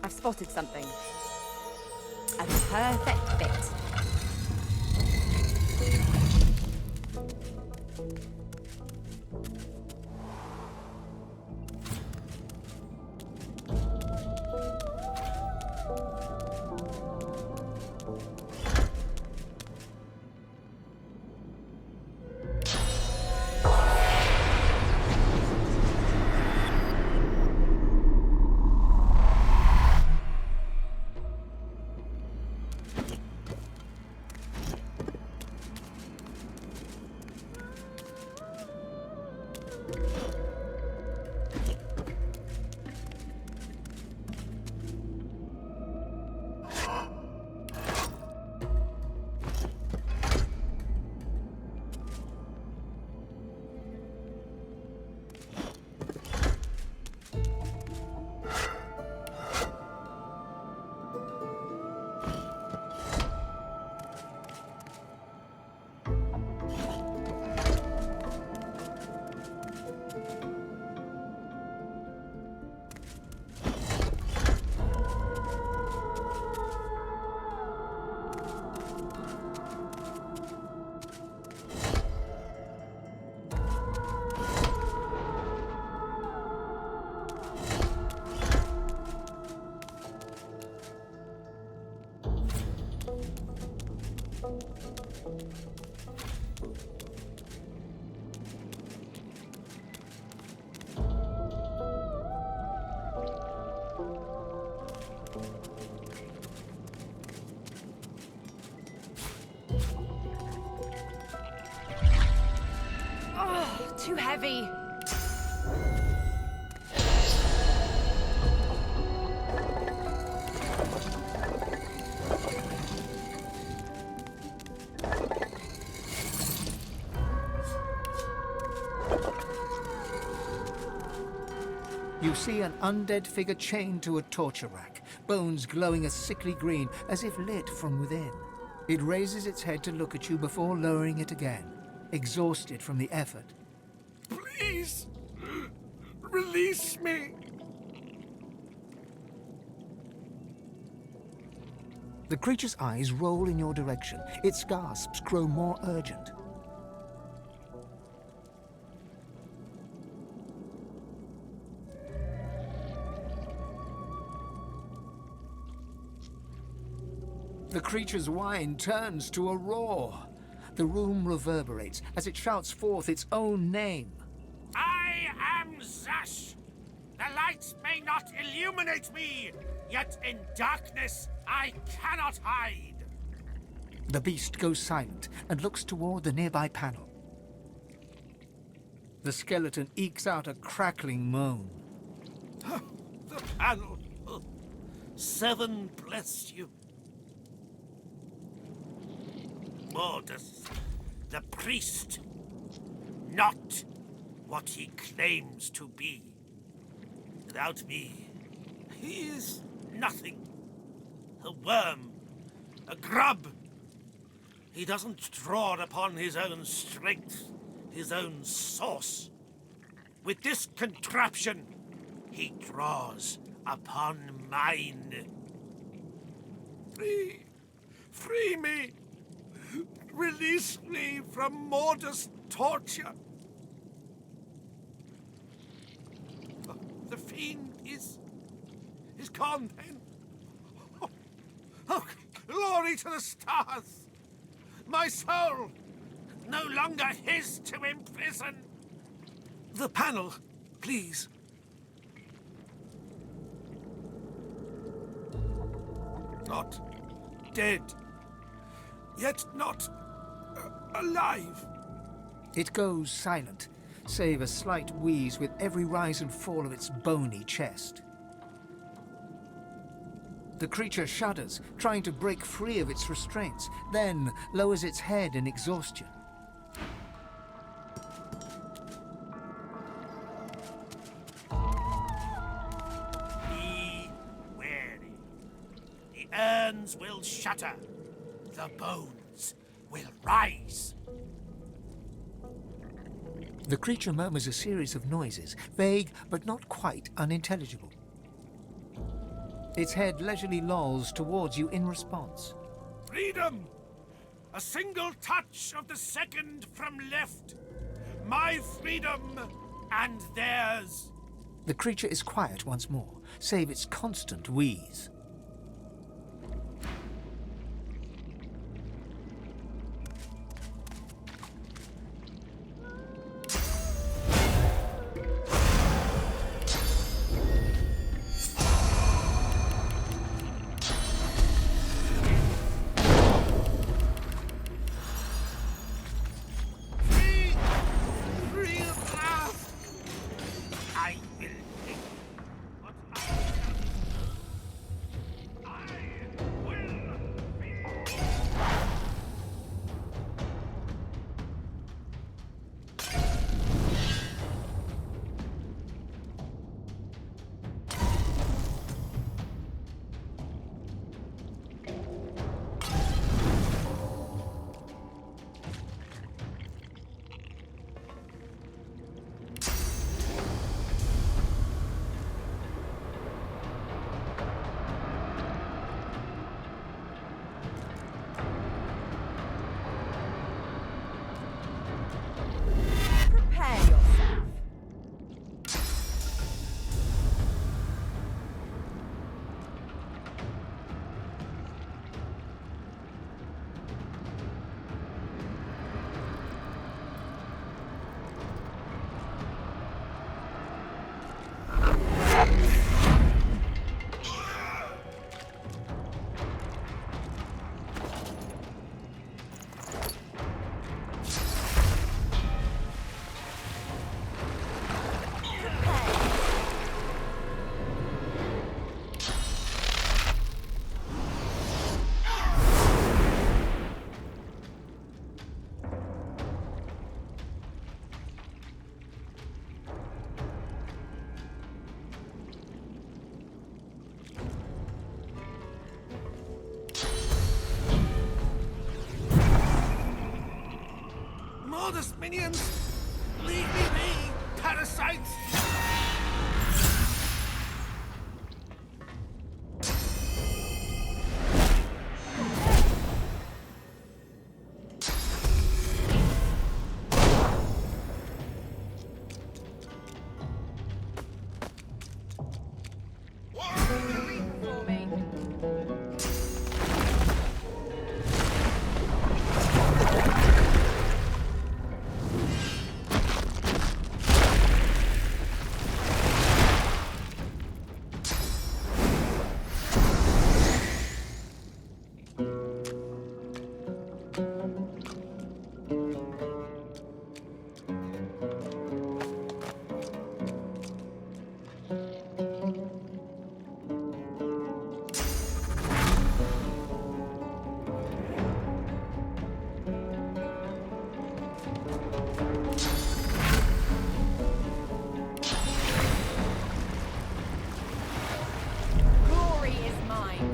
I've spotted something. A perfect fit. Too heavy. You see an undead figure chained to a torture rack, bones glowing a sickly green as if lit from within. It raises its head to look at you before lowering it again, exhausted from the effort. Please, release me. The creature's eyes roll in your direction. Its gasps grow more urgent. The creature's whine turns to a roar. The room reverberates as it shouts forth its own name. I am Zash. The lights may not illuminate me, yet in darkness I cannot hide. The beast goes silent and looks toward the nearby panel. The skeleton ekes out a crackling moan. The panel. 7 bless you. Mortis, the priest. Not what he claims to be. Without me, he is nothing. A worm. A grub. He doesn't draw upon his own strength, his own source. With this contraption, he draws upon mine. Free me! Release me from Mortis' torture! The fiend is gone then. Oh, glory to the stars! My soul, no longer his to imprison. The panel, please. Not dead, yet not alive. It goes silent, save a slight wheeze with every rise and fall of its bony chest. The creature shudders, trying to break free of its restraints, then lowers its head in exhaustion. Be wary. The urns will shatter. The bones will rise. The creature murmurs a series of noises, vague but not quite unintelligible. Its head leisurely lolls towards you in response. Freedom! A single touch of the second from left. My freedom and theirs. The creature is quiet once more, save its constant wheeze. Prepare yourself. Modest minions! Leave me be, parasites! Read for me. Glory is mine.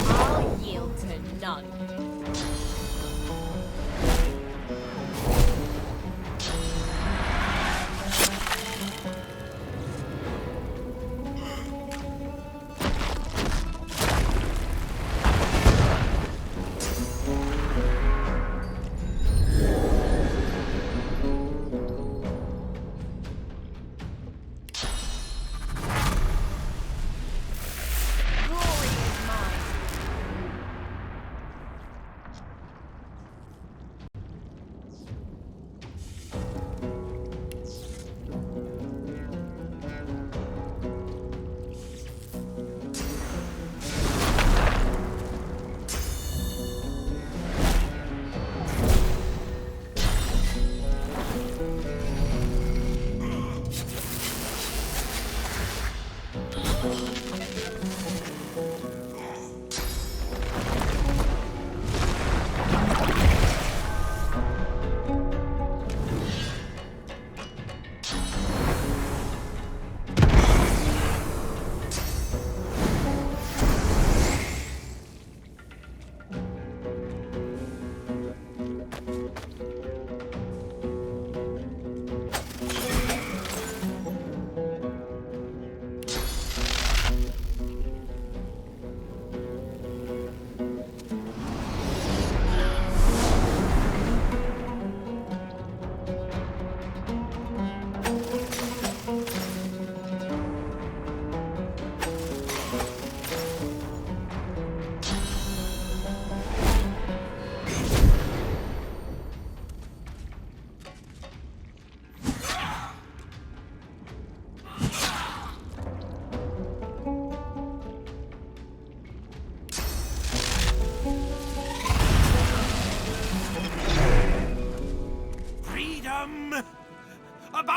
I'll yield to none. Glory is mine.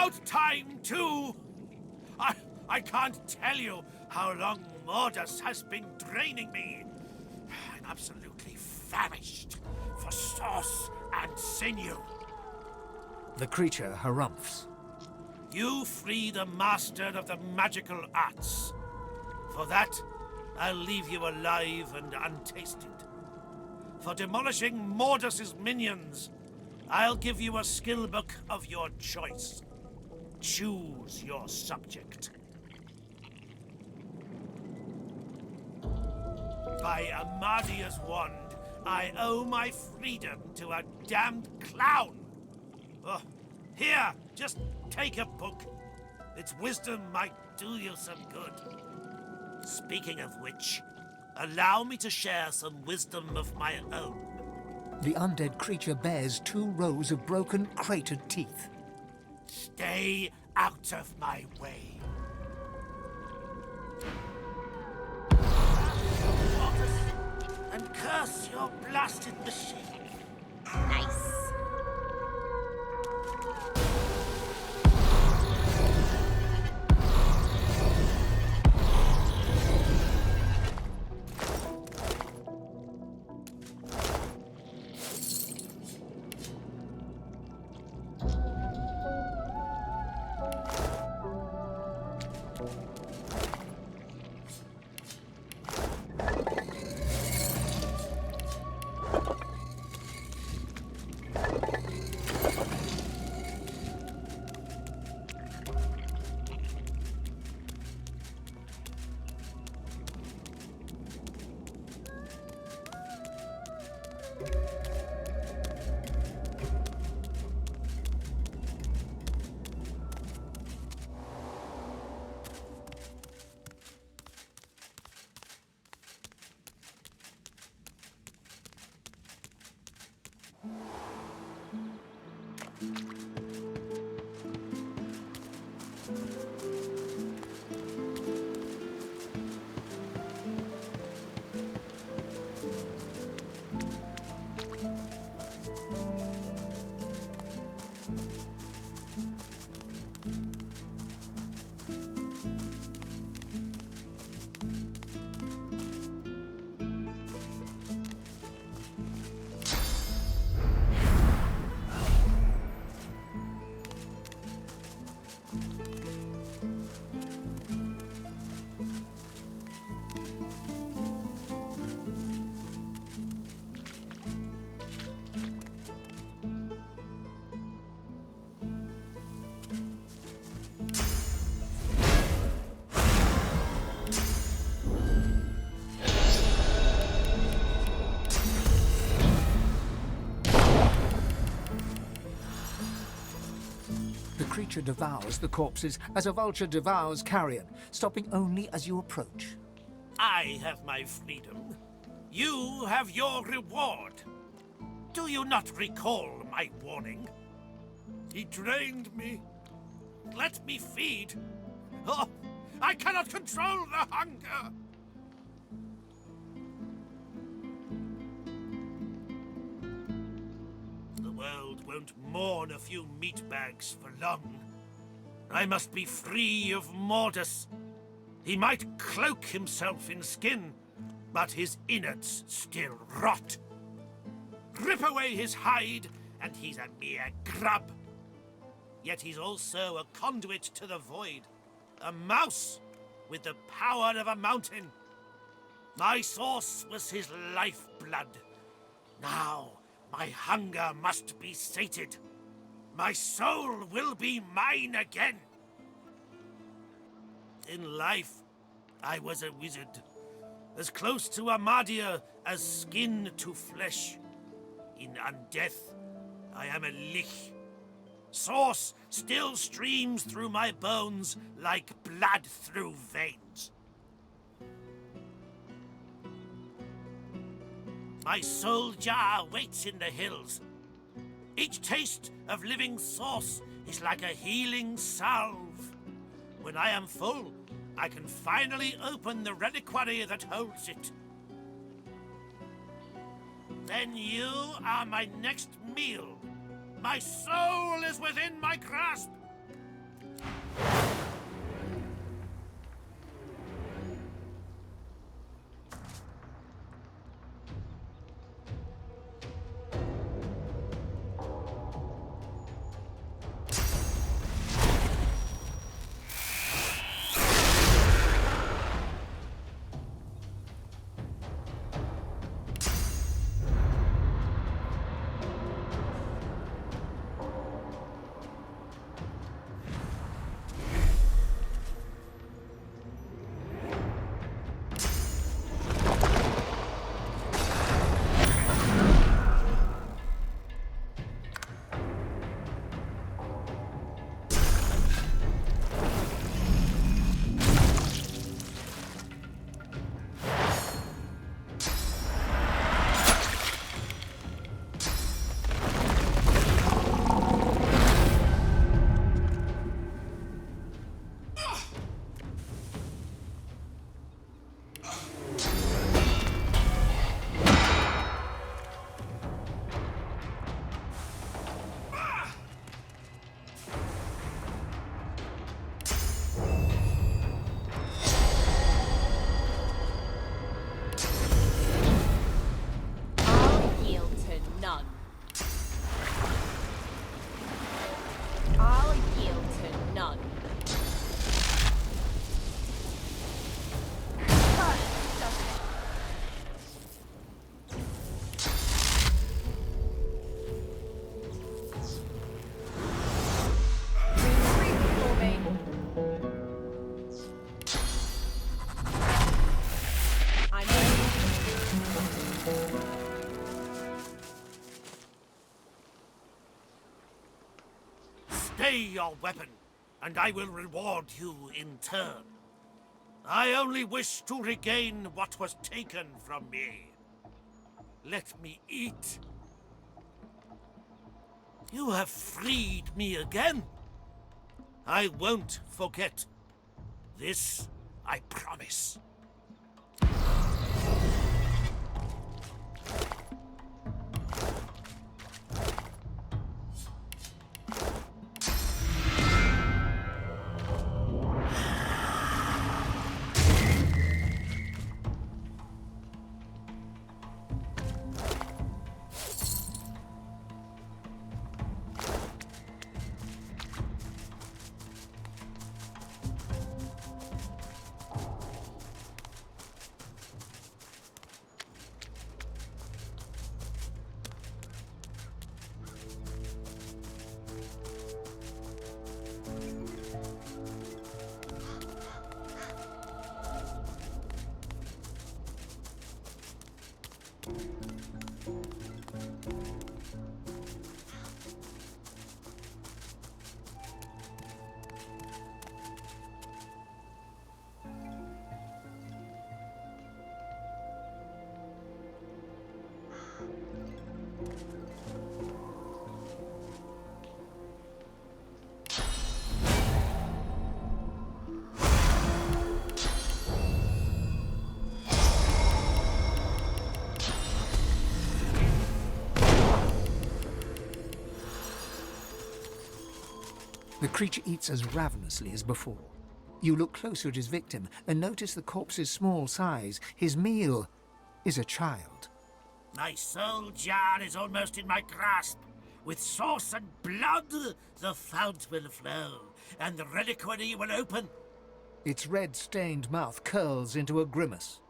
about time, too! I can't tell you how long Mordas has been draining me. I'm absolutely famished for sauce and sinew. The creature harumphs. You free the master of the magical arts. For that, I'll leave you alive and untasted. For demolishing Mordas's minions, I'll give you a skill book of your choice. Choose your subject. By Amadia's wand, I owe my freedom to a damned clown. Oh, here, just take a book. Its wisdom might do you some good. Speaking of which, allow me to share some wisdom of my own. The undead creature bears 2 rows of broken, cratered teeth. Stay out of my way. And curse your blasted machine. Nice. The creature devours the corpses as a vulture devours carrion, stopping only as you approach. I have my freedom. You have your reward. Do you not recall my warning? He drained me. Let me feed. Oh, I cannot control the hunger. The world won't mourn a few meatbags for long. I must be free of Mordas. He might cloak himself in skin, but his innards still rot. Rip away his hide, and he's a mere grub. Yet he's also a conduit to the void, a mouse with the power of a mountain. My source was his lifeblood. Now my hunger must be sated. My soul will be mine again. In life, I was a wizard, as close to Amadia as skin to flesh. In undeath, I am a lich. Source still streams through my bones like blood through veins. My soul jar waits in the hills. Each taste of living source is like a healing salve. When I am full, I can finally open the reliquary that holds it. Then you are my next meal. My soul is within my grasp. Stay your weapon, and I will reward you in turn. I only wish to regain what was taken from me. Let me eat. You have freed me again. I won't forget. This I promise. The creature eats as ravenously as before. You look closer at his victim and notice the corpse's small size. His meal is a child. My soul jar is almost in my grasp. With sauce and blood, the fount will flow, and the reliquary will open. Its red-stained mouth curls into a grimace.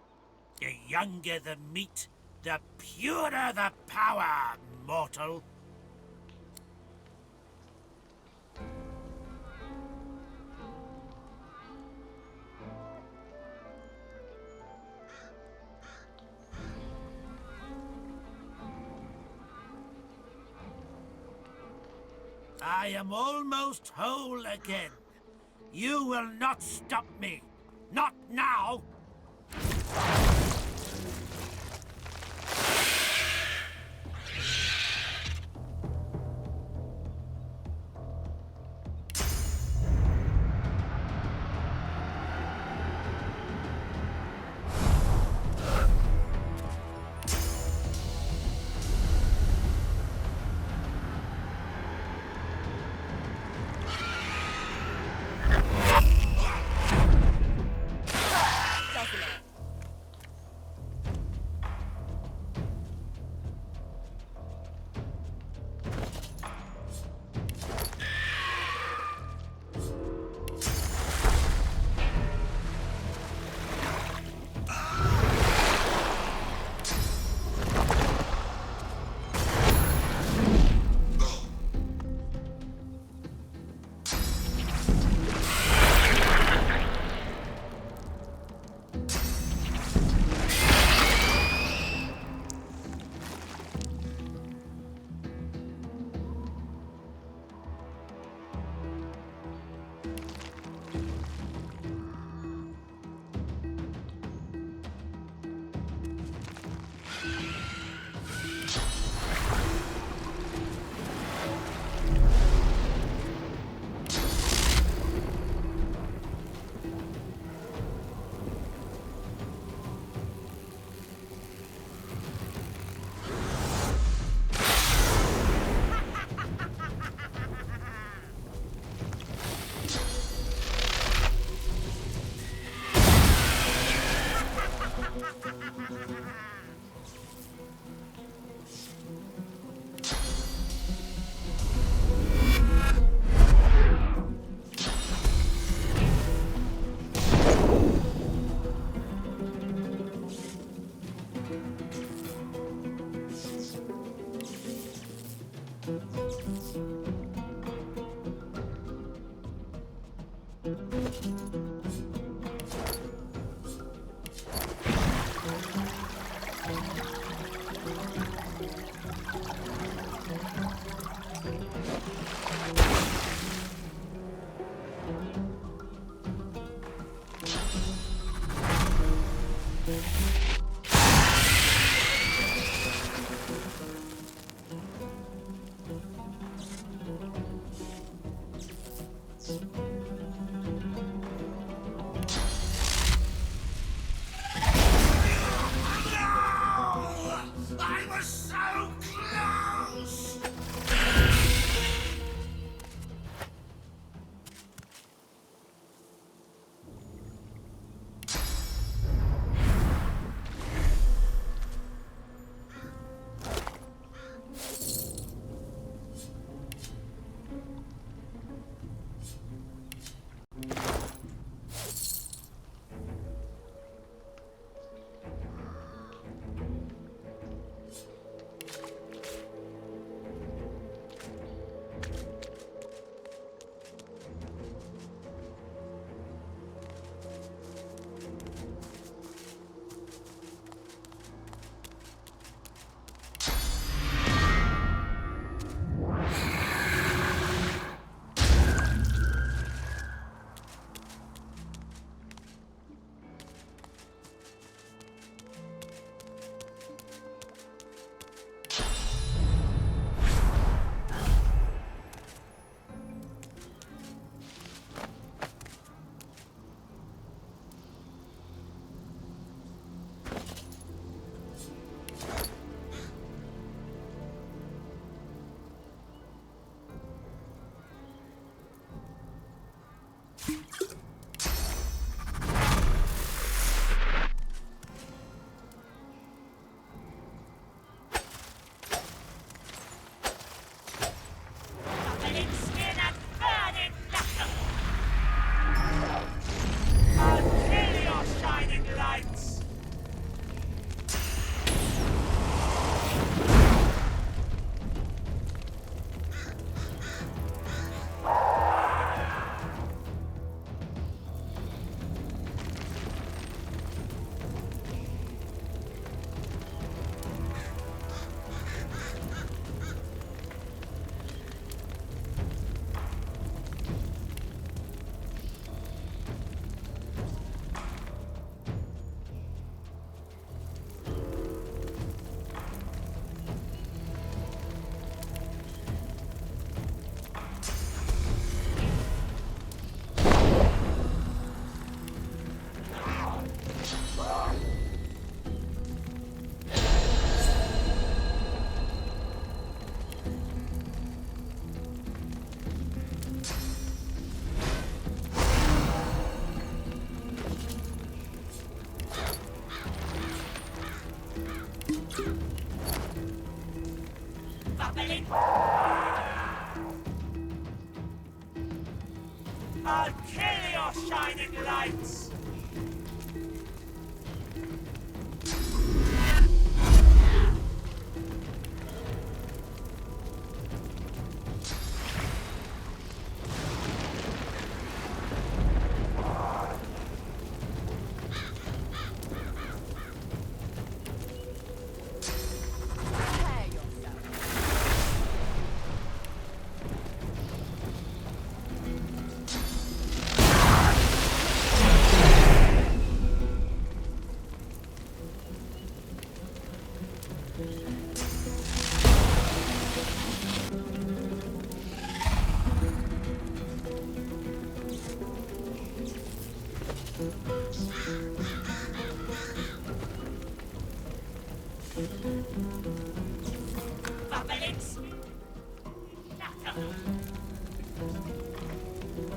The younger the meat, the purer the power, mortal. I am almost whole again. You will not stop me. Not now. I was so close! I'll kill your shining lights!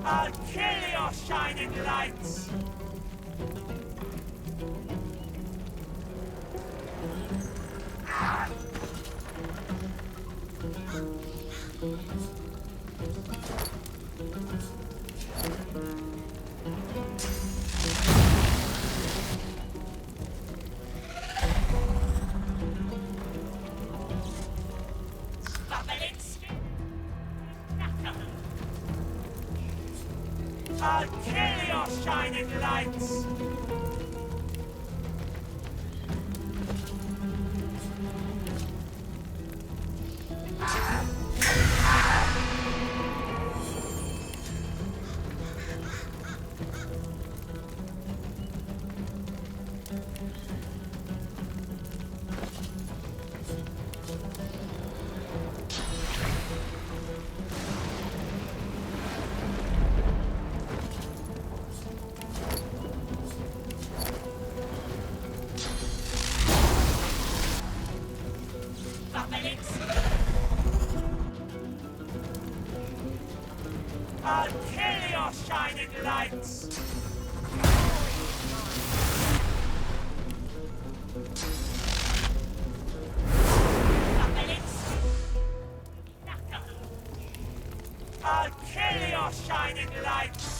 I'll kill your shining lights! I'll kill your shining lights! I'll kill your shining lights! I'll kill your shining lights!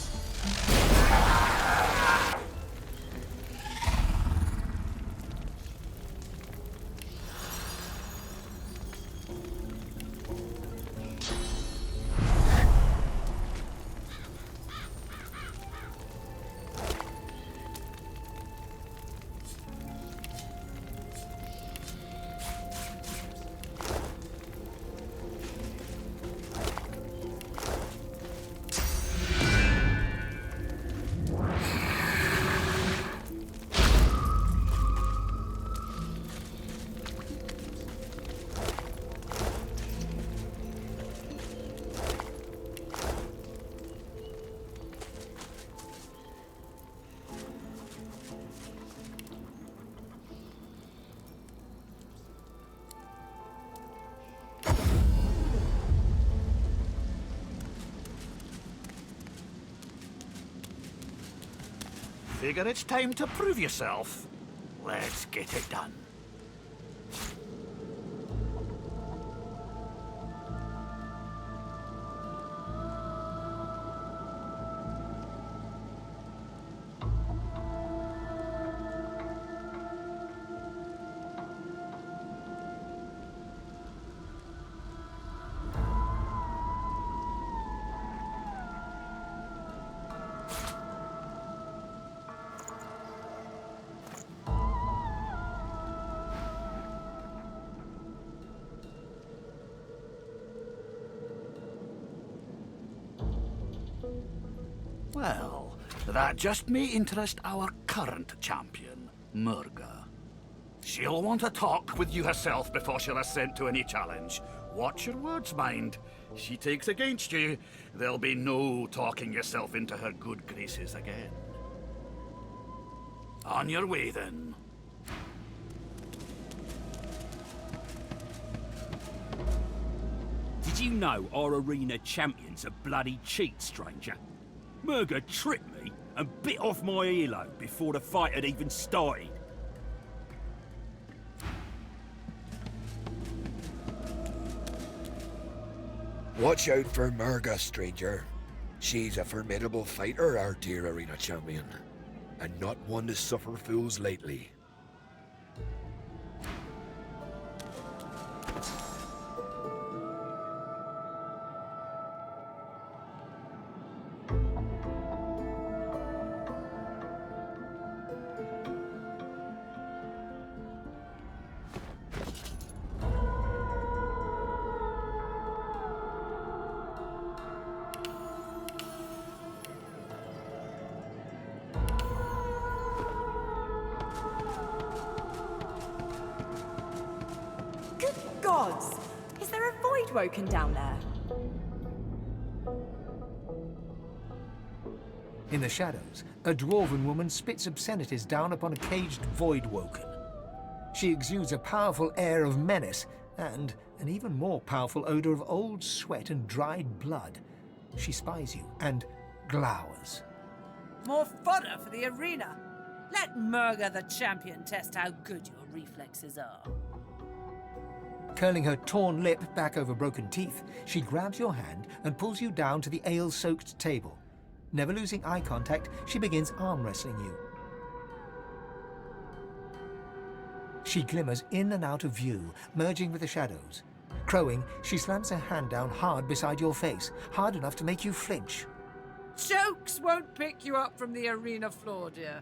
Figure it's time to prove yourself. Let's get it done. Well, that just may interest our current champion, Murga. She'll want to talk with you herself before she'll assent to any challenge. Watch your words, mind. She takes against you, there'll be no talking yourself into her good graces again. On your way, then. Did you know our arena champion's a bloody cheat, stranger? Murga tricked me and bit off my earlobe before the fight had even started. Watch out for Murga, stranger. She's a formidable fighter, our dear arena champion, and not one to suffer fools lightly. Gods! Is there a void woken down there? In the shadows, a dwarven woman spits obscenities down upon a caged void woken. She exudes a powerful air of menace and an even more powerful odor of old sweat and dried blood. She spies you and glowers. More fodder for the arena. Let Murga the champion test how good your reflexes are. Curling her torn lip back over broken teeth, she grabs your hand and pulls you down to the ale-soaked table. Never losing eye contact, she begins arm wrestling you. She glimmers in and out of view, merging with the shadows. Crowing, she slams her hand down hard beside your face, hard enough to make you flinch. Jokes won't pick you up from the arena floor, dear.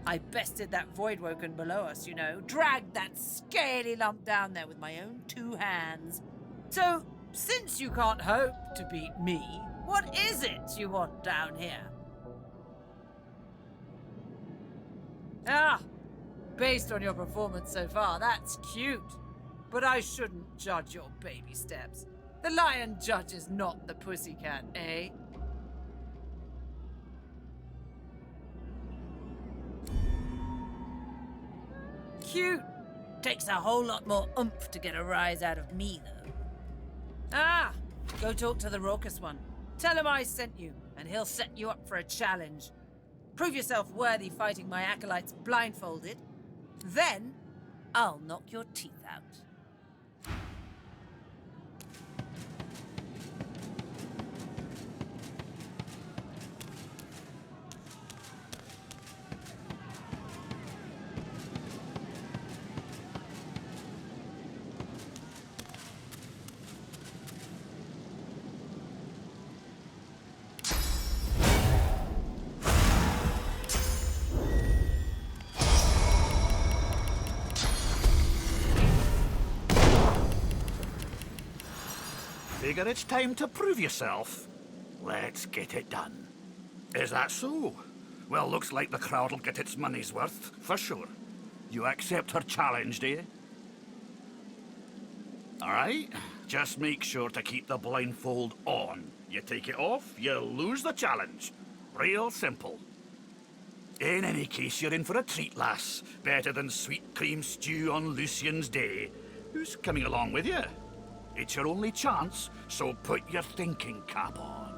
I bested that Voidwoken below us, you know. Dragged that scaly lump down there with my own 2 hands. So, since you can't hope to beat me, what is it you want down here? Ah, based on your performance so far, that's cute. But I shouldn't judge your baby steps. The lion judges not the pussycat, eh? Cute. Takes a whole lot more oomph to get a rise out of me, though. Ah, go talk to the raucous one. Tell him I sent you, and he'll set you up for a challenge. Prove yourself worthy fighting my acolytes blindfolded. Then, I'll knock your teeth out. Figure it's time to prove yourself. Let's get it done. Is that so? Well, looks like the crowd'll get its money's worth, for sure. You accept her challenge, do you? Alright, just make sure to keep the blindfold on. You take it off, you lose the challenge. Real simple. In any case, you're in for a treat, lass. Better than sweet cream stew on Lucian's day. Who's coming along with you? It's your only chance, so put your thinking cap on.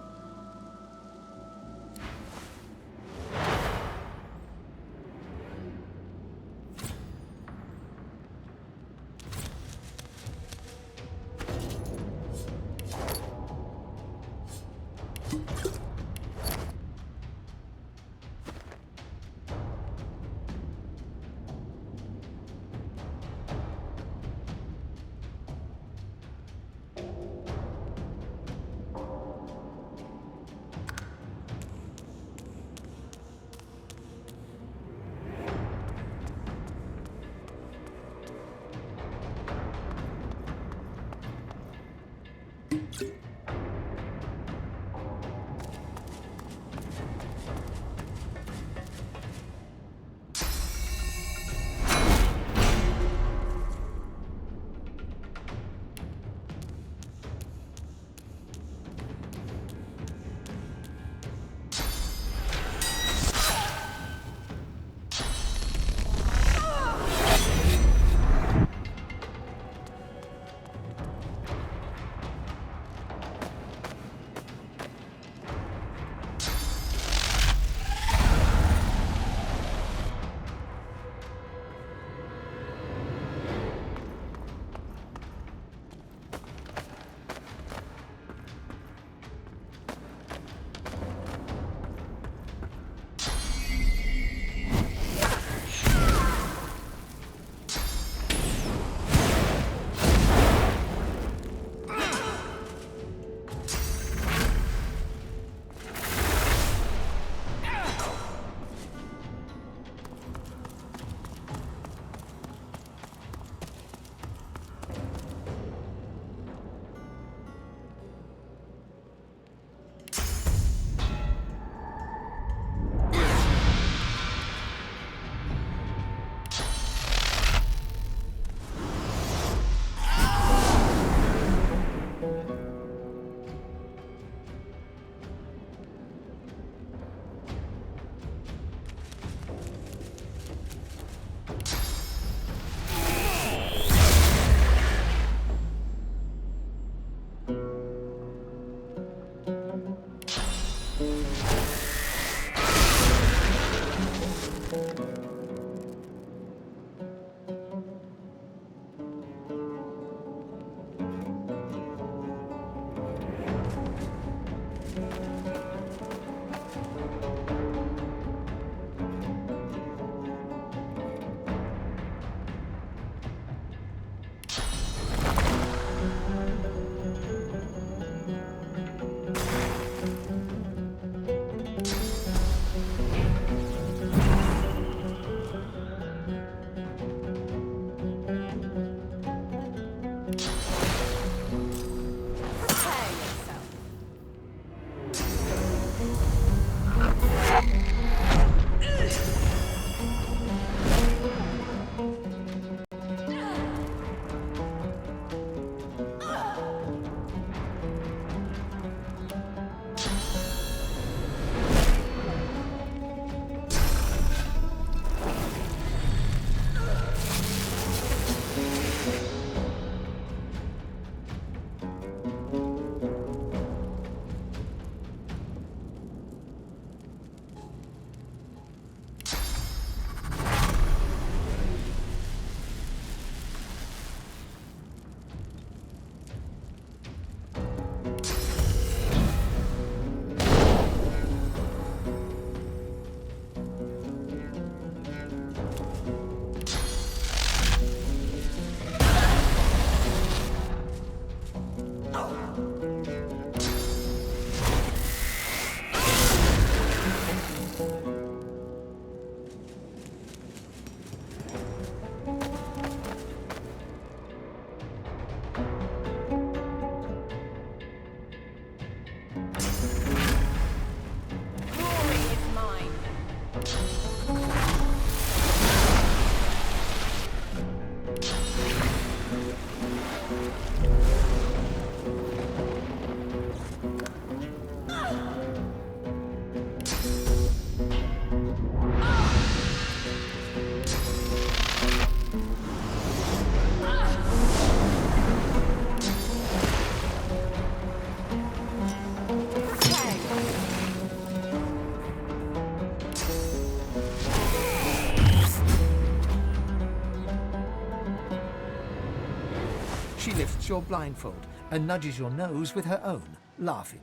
She lifts your blindfold and nudges your nose with her own, laughing.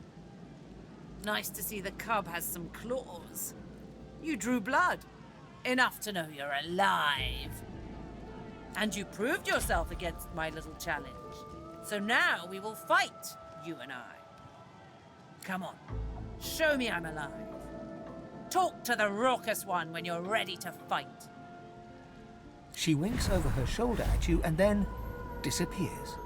Nice to see the cub has some claws. You drew blood. Enough to know you're alive. And you proved yourself against my little challenge. So now we will fight, you and I. Come on, show me I'm alive. Talk to the raucous one when you're ready to fight. She winks over her shoulder at you and then disappears.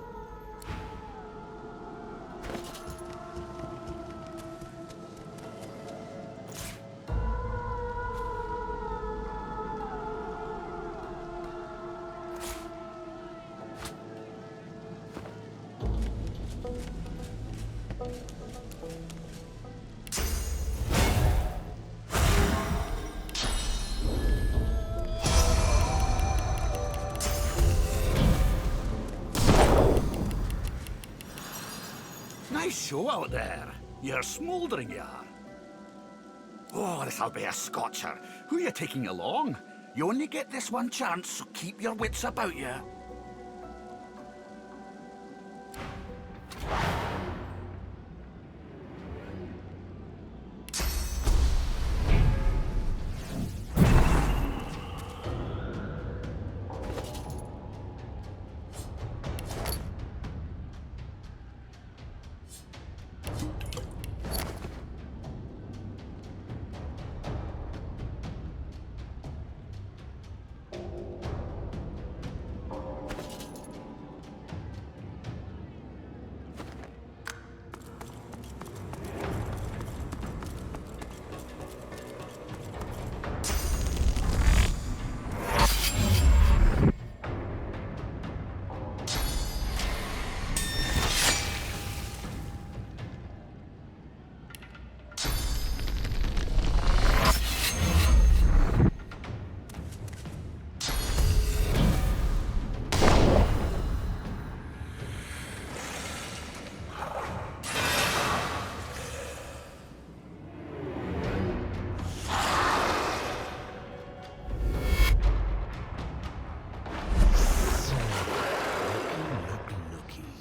Nice show out there. You're smouldering, you are. Oh, this'll be a scotcher. Who you taking along? You only get this one chance, so keep your wits about you.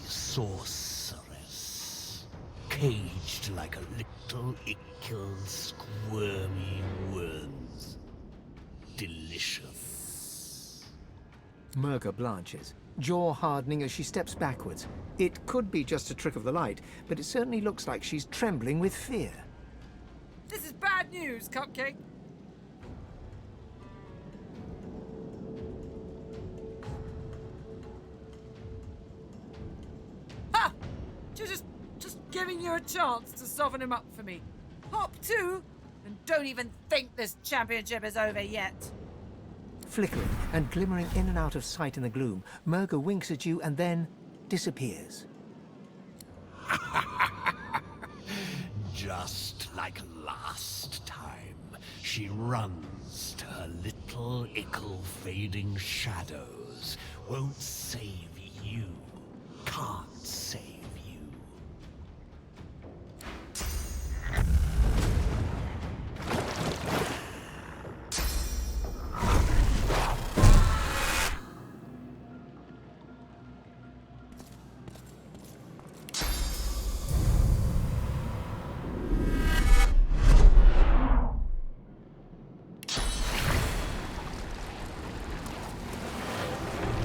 Sorceress, caged like a little ickle squirmy worms. Delicious. Murga blanches, jaw hardening as she steps backwards. It could be just a trick of the light, but it certainly looks like she's trembling with fear. This is bad news, Cupcake. Ha! Just giving you a chance to soften him up for me. Hop 2, and don't even think this championship is over yet. Flickering and glimmering in and out of sight in the gloom, Murga winks at you and then disappears. Just like last time, she runs to her little ickle fading shadows. Won't save you. Can't save you.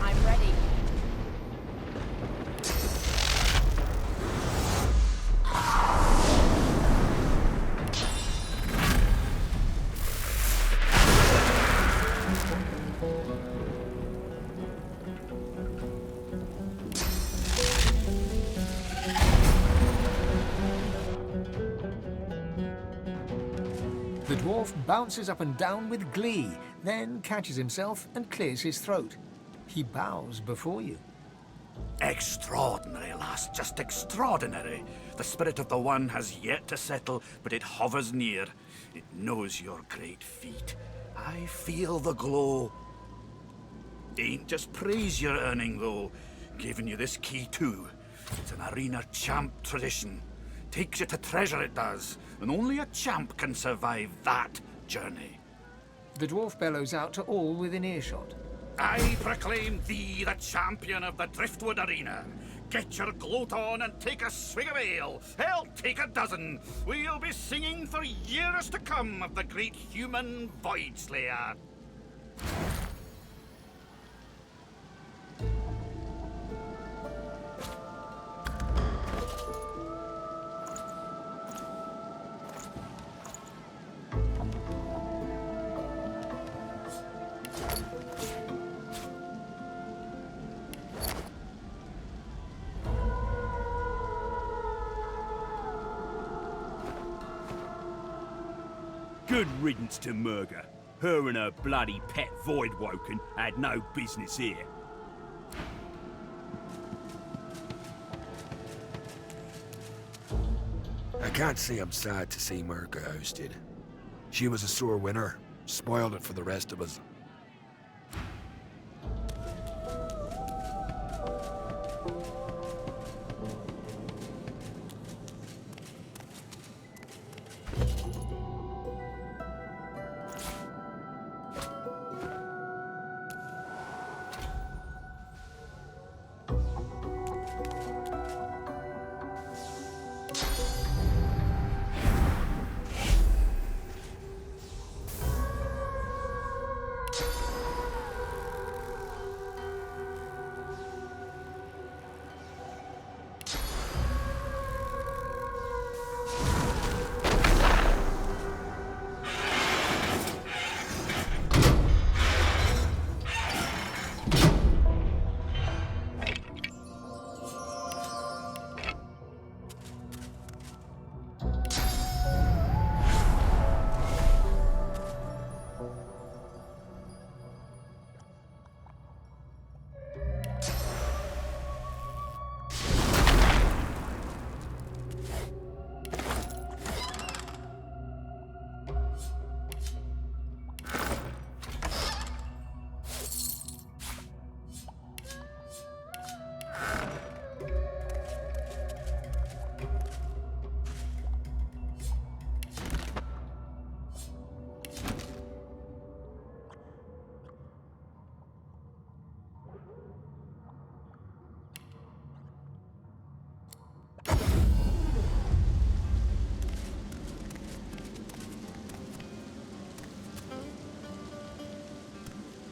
I'm ready. The dwarf bounces up and down with glee, then catches himself and clears his throat. He bows before you. Extraordinary, lass, just extraordinary. The spirit of the one has yet to settle, but it hovers near. It knows your great feat. I feel the glow. Ain't just praise you're earning, though. Giving you this key, too. It's an arena champ tradition. Takes you to treasure, it does. And only a champ can survive that journey. The dwarf bellows out to all within earshot. I proclaim thee the champion of the Driftwood Arena. Get your gloat on and take a swig of ale. Hell, take a dozen. We'll be singing for years to come of the great human Void Slayer. Good riddance to Murga. Her and her bloody pet Voidwoken had no business here. I can't say I'm sad to see Murga ousted. She was a sore winner, spoiled it for the rest of us.